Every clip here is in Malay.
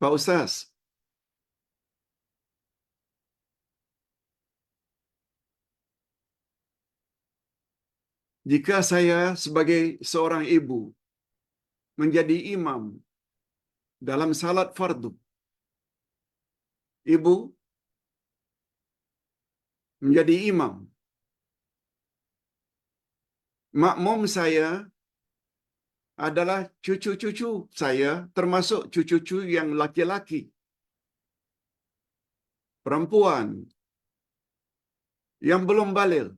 Pak Ustaz, jika saya sebagai seorang ibu menjadi imam dalam salat fardu, ibu menjadi imam, makmum saya adalah cucu-cucu saya, termasuk cucu-cucu yang laki-laki, perempuan yang belum baligh.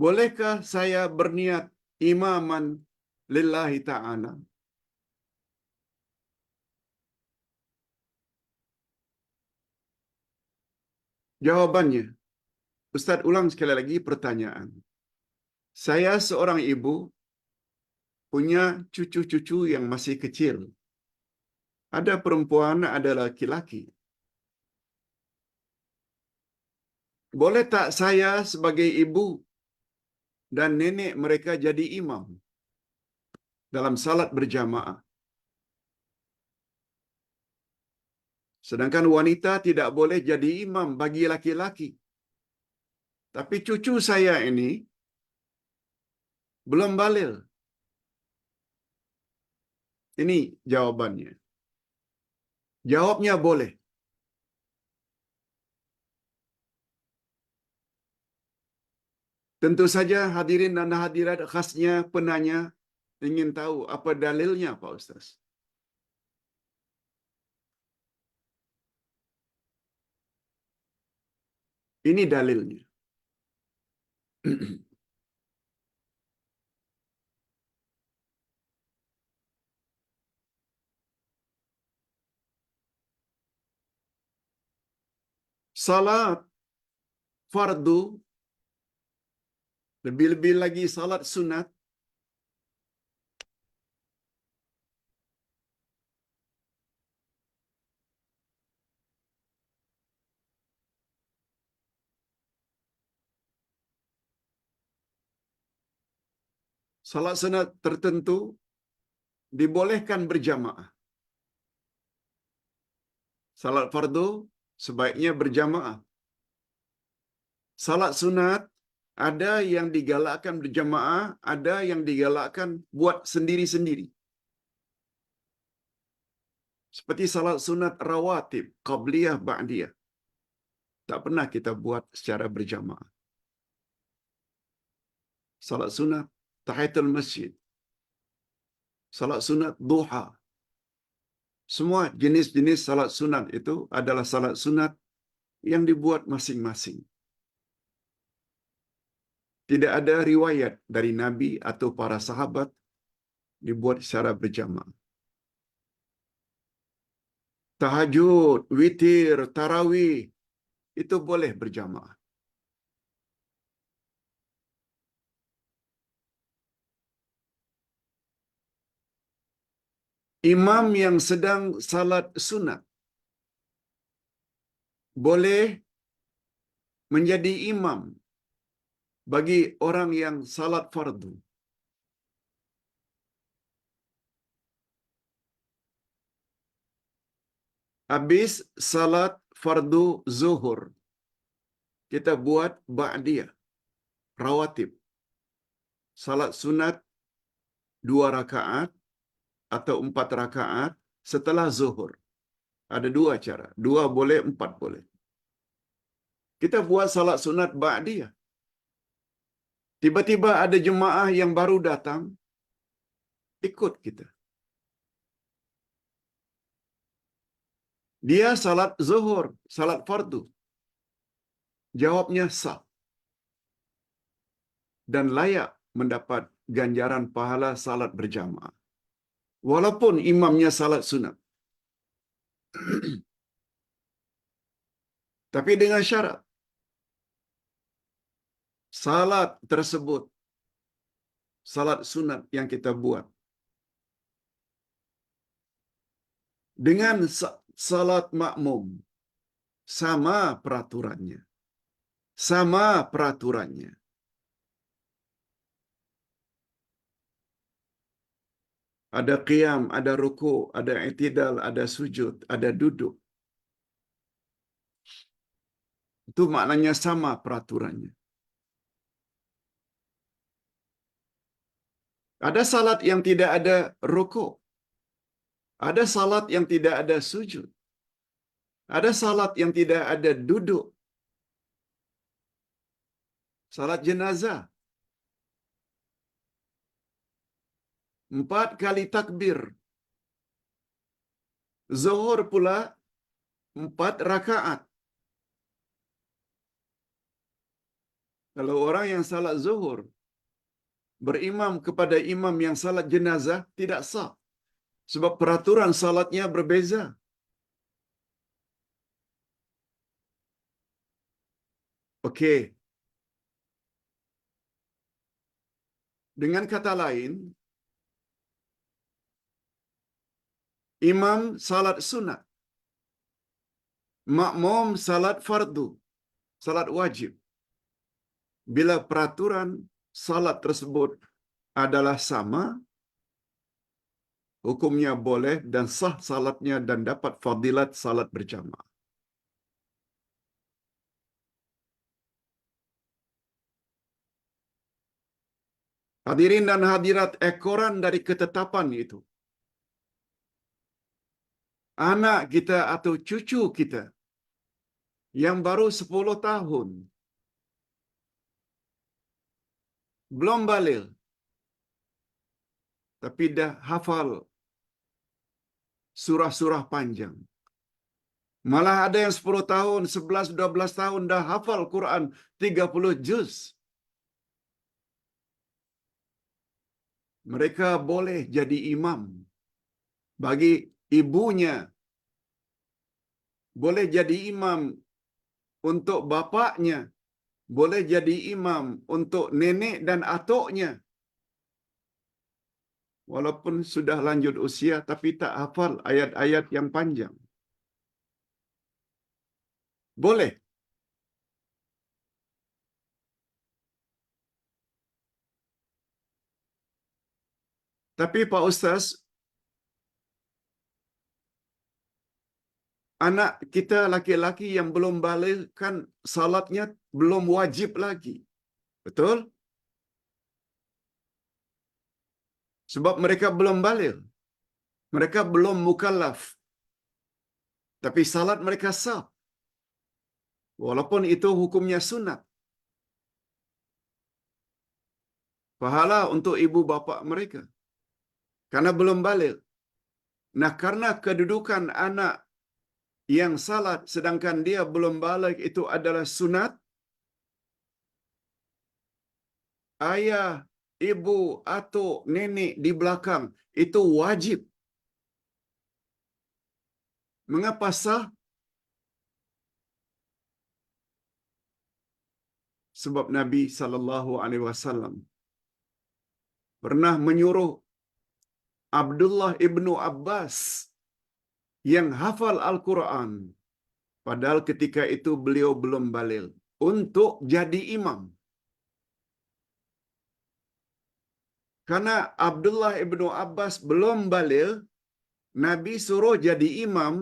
Bolehkah saya berniat imaman lillahi ta'ala? Jawabannya, Ustaz ulang sekali lagi pertanyaan. Saya seorang ibu punya cucu-cucu yang masih kecil. Ada perempuan, ada laki-laki. Boleh tak saya sebagai ibu dan nenek mereka jadi imam dalam salat berjamaah? Sedangkan wanita tidak boleh jadi imam bagi laki-laki. Tapi cucu saya ini belum baligh. Ini jawabannya. Jawabnya boleh. Tentu saja hadirin dan hadirat, khasnya penanya ingin tahu apa dalilnya Pak Ustaz. Ini dalilnya. Salat fardu, lebih-lebih lagi salat sunat, salat sunat tertentu dibolehkan berjamaah. Salat fardu sebaiknya berjamaah. Salat sunat ada yang digalakkan berjamaah, ada yang digalakkan buat sendiri-sendiri. Seperti salat sunat rawatib, qabliyah, ba'diyah. Tak pernah kita buat secara berjamaah. Salat sunat tahiyatul masjid, salat sunat duha. Semua jenis-jenis salat sunat itu adalah salat sunat yang dibuat masing-masing. Tidak ada riwayat dari Nabi atau para sahabat dibuat secara berjamaah. Tahajud, witir, tarawih, itu boleh berjamaah. Imam yang sedang salat sunat boleh menjadi imam bagi orang yang salat fardu. Habis salat fardu zuhur, kita buat ba'diyah, rawatib. Salat sunat 2 rakaat atau 4 rakaat setelah zuhur. Ada 2 cara. 2 boleh, 4 boleh. Kita buat salat sunat ba'diyah. Tiba-tiba ada jemaah yang baru datang, ikut kita. Dia salat zuhur, salat fardu. Jawabnya sah. Dan layak mendapat ganjaran pahala salat berjamaah. Walaupun imamnya salat sunat. Tapi dengan syarat, salat tersebut, salat sunat yang kita buat, dengan salat makmum, sama peraturannya. Sama peraturannya. Ada qiyam, ada ruku, ada i'tidal, ada sujud, ada duduk. Itu maknanya sama peraturannya. Ada salat yang tidak ada ruku. Ada salat yang tidak ada sujud. Ada salat yang tidak ada duduk. Salat jenazah. 4 kali takbir. Zuhur pula 4 rakaat. Kalau orang yang salat zuhur berimam kepada imam yang salat jenazah, tidak sah. Sebab peraturan salatnya berbeza. Okey. Dengan kata lain, imam salat sunat, makmum salat fardu, salat wajib. Bila peraturan salat tersebut adalah sama, hukumnya boleh dan sah salatnya dan dapat fadilat salat berjamaah. Hadirin dan hadirat, ekoran dari ketetapan itu. Anak kita atau cucu kita yang baru 10 tahun, belum baligh, tapi dah hafal surah-surah panjang. Malah ada yang 10 tahun, 11, 12 tahun dah hafal Quran 30 juz. Mereka boleh jadi imam bagi ibunya, boleh jadi imam untuk bapaknya, boleh jadi imam untuk nenek dan atuknya. Walaupun sudah lanjut usia tapi tak hafal ayat-ayat yang panjang. Boleh. Tapi Pak Ustaz, anak kita laki-laki yang belum baligh kan salatnya belum wajib lagi. Betul? Sebab mereka belum baligh. Mereka belum mukallaf. Tapi salat mereka sah. Walaupun itu hukumnya sunat. Pahala untuk ibu bapa mereka. Karena belum baligh. Nah, karena kedudukan anak yang salat sedangkan dia belum baligh itu adalah sunat, ayah, ibu, atuk, nenek di belakang itu wajib. Mengapa sah? Sebab Nabi SAW pernah menyuruh Abdullah ibnu Abbas yang hafal Al-Quran, padahal ketika itu beliau belum baligh, untuk jadi imam. Karena Abdullah ibnu Abbas belum baligh, Nabi suruh jadi imam,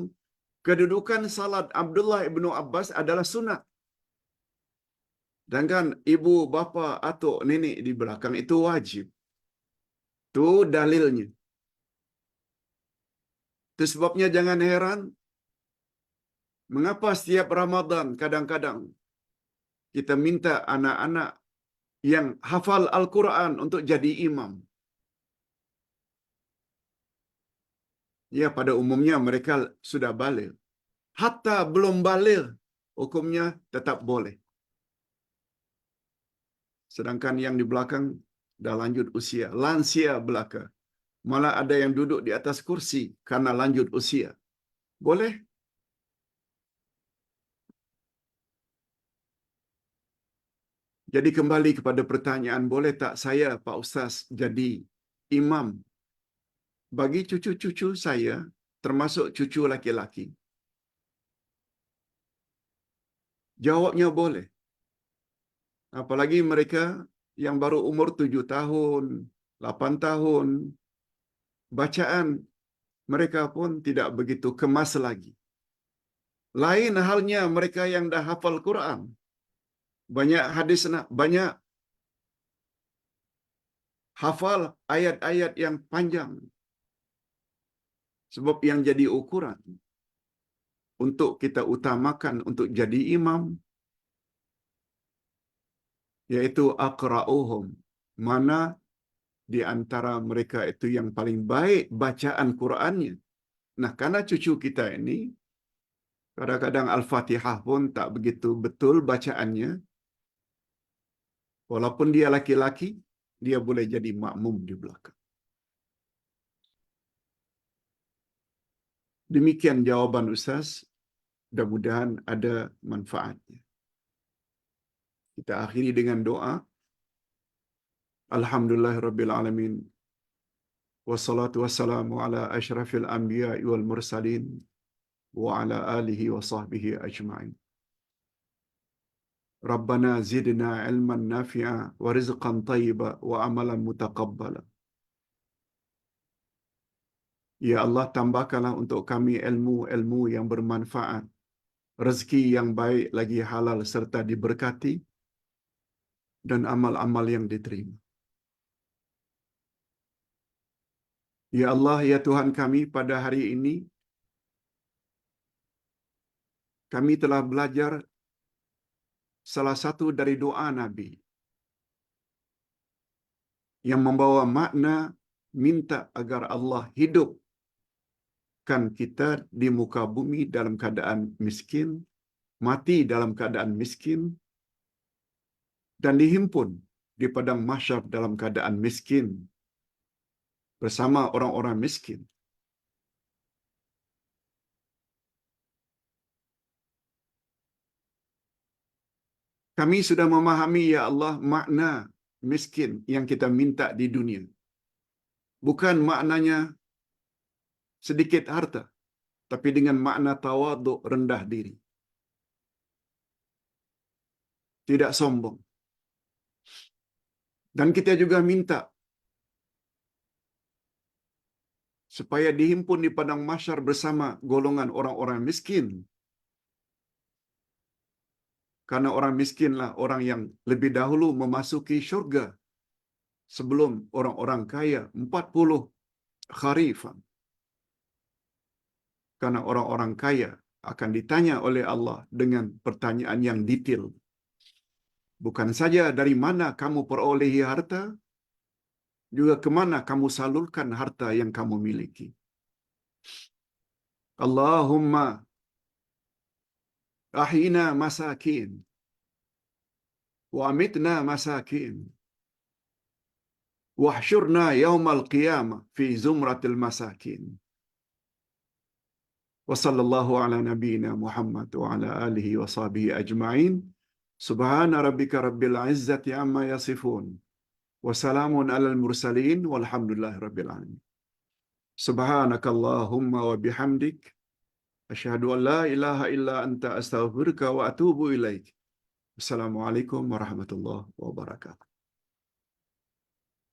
kedudukan salat Abdullah ibnu Abbas adalah sunat. Sedangkan ibu, bapa, atuk, nenek di belakang itu wajib. Itu dalilnya. Itu sebabnya jangan heran, mengapa setiap Ramadan kadang-kadang kita minta anak-anak yang hafal Al-Quran untuk jadi imam. Ya, pada umumnya mereka sudah baligh. Hatta belum baligh, hukumnya tetap boleh. Sedangkan yang di belakang dah lanjut usia, lansia belaka. Malah ada yang duduk di atas kursi karena lanjut usia. Boleh? Jadi kembali kepada pertanyaan, boleh tak saya, Pak Ustaz, jadi imam bagi cucu-cucu saya, termasuk cucu laki-laki? Jawabnya boleh. Apalagi mereka yang baru umur 7 tahun, 8 tahun, bacaan mereka pun tidak begitu kemas lagi. Lain halnya mereka yang dah hafal Quran. Banyak hadis, banyak hafal ayat-ayat yang panjang. Sebab yang jadi ukuran untuk kita utamakan untuk jadi imam, yaitu aqra'uhum. Mana di antara mereka itu yang paling baik bacaan Qurannya. Nah, karena cucu kita ini, kadang-kadang Al-Fatihah pun tak begitu betul bacaannya. Walaupun dia laki-laki, dia boleh jadi makmum di belakang. Demikian jawaban Ustaz. Mudah-mudahan ada manfaatnya. Kita akhiri dengan doa. Alhamdulillahirrabbilalamin. Wassalatu wassalamu ala asyrafil anbiya wal mursalin. Wa ala alihi wa sahbihi ajma'in. Rabbana zidna ilman nafi'a wa rizqan tayyiba wa amalan mutaqabbala. Ya Allah, tambahkanlah untuk kami ilmu-ilmu yang bermanfaat, rezeki yang baik lagi halal serta diberkati, dan amal-amal yang diterima. Ya Allah, ya Tuhan kami, pada hari ini kami telah belajar salah satu dari doa Nabi yang membawa makna minta agar Allah hidupkan kita di muka bumi dalam keadaan miskin, mati dalam keadaan miskin, dan dihimpun di padang mahsyar dalam keadaan miskin bersama orang-orang miskin. Kami sudah memahami, ya Allah, makna miskin yang kita minta di dunia. Bukan maknanya sedikit harta, tapi dengan makna tawaduk, rendah diri. Tidak sombong. Dan kita juga minta supaya dihimpun di padang mahsyar bersama golongan orang-orang miskin. Karena orang miskinlah orang yang lebih dahulu memasuki syurga sebelum orang-orang kaya 40 kharifan. Karena orang-orang kaya akan ditanya oleh Allah dengan pertanyaan yang detail. Bukan saja dari mana kamu perolehi harta, juga kemana kamu salurkan harta yang kamu miliki. Allahumma ahina masakin wa amitna masakin wahsyurna yaumal qiyamah fi zumratil masakin. Wa sallallahu ala nabiyyina Muhammad wa ala alihi wa sahbihi ajma'in. Subhana rabbika rabbil izzati amma yasifun. Wa salamun alal mursalin walhamdulillahi rabbil alamin. Subhanakallahumma wa bihamdik asyhadu an la ilaha illa anta astaghfiruka wa atubu ilaik. Assalamualaikum warahmatullahi wabarakatuh.